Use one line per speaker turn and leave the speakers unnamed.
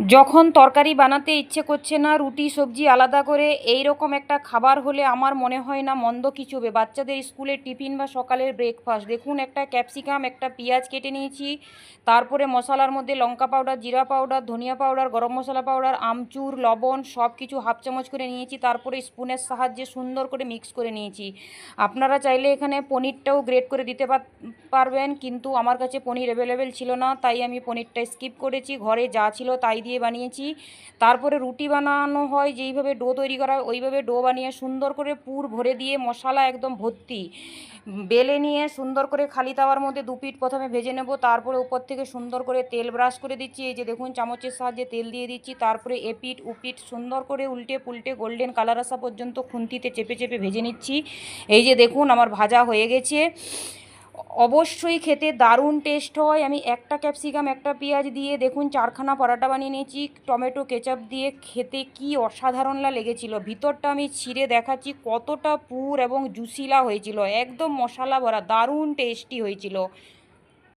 যখন তরকারি বানাতে ইচ্ছে করছে না, রুটি সবজি আলাদা করে এই রকম একটা খাবার হলে আমার মনে হয় না মন্দ কিছু হবে। বাচ্চাদের স্কুলের টিফিন বা সকালের ব্রেকফাস্ট। দেখুন, একটা ক্যাপসিকাম, একটা পেঁয়াজ কেটে নিয়েছি, তারপরে মশলার মধ্যে লঙ্কা পাউডার, জিরা পাউডার, ধনিয়া পাউডার, গরম মশলা পাউডার, আমচুর, লবণ সব কিছু হাফ চামচ করে নিয়েছি, তারপরে স্পুনের সাহায্যে সুন্দর করে মিক্স করে নিয়েছি। আপনারা চাইলে এখানে পনিরটাও গ্রেট করে দিতে পারবেন, কিন্তু আমার কাছে পনির অ্যাভেলেবেল ছিল না, তাই আমি পনিরটা স্কিপ করেছি। ঘরে যা ছিল তাই দিয়ে বানিয়েছি। তারপরে রুটি বানানো হয় যেইভাবে ডো তৈরি করা হয় ওইভাবে ডো বানিয়ে সুন্দর করে পুর ভরে দিয়ে মশলা একদম ভর্তি বেলে নিয়ে সুন্দর করে খালি তাওয়ার মধ্যে দু পিঠ প্রথমে ভেজে নেব, তারপরে উপর থেকে সুন্দর করে তেল ব্রাশ করে দিচ্ছি। এই যে দেখুন, চামচের সাহায্যে তেল দিয়ে দিচ্ছি, তারপরে এপিঠ উপিঠ সুন্দর করে উল্টে পুল্টে গোল্ডেন কালার আসা পর্যন্ত খুন্তিতে চেপে চেপে ভেজে নিচ্ছি। এই যে দেখুন, আমার ভাজা হয়ে গেছে। অবশ্যই খেতে দারুণ টেস্ট হয়। আমি একটা ক্যাপসিকাম, একটা পেঁয়াজ দিয়ে দেখুন চারখানা পরাটা বানিয়ে নিয়েছি টমেটো কেচাপ দিয়ে। খেতে কি অসাধারণ লেগেছিল। ভিতরটা আমি ছিঁড়ে দেখাচ্ছি কতটা পুর এবং জুসিলা হয়েছিল, একদম মশলা ভরা, দারুণ টেস্টি হয়েছিল।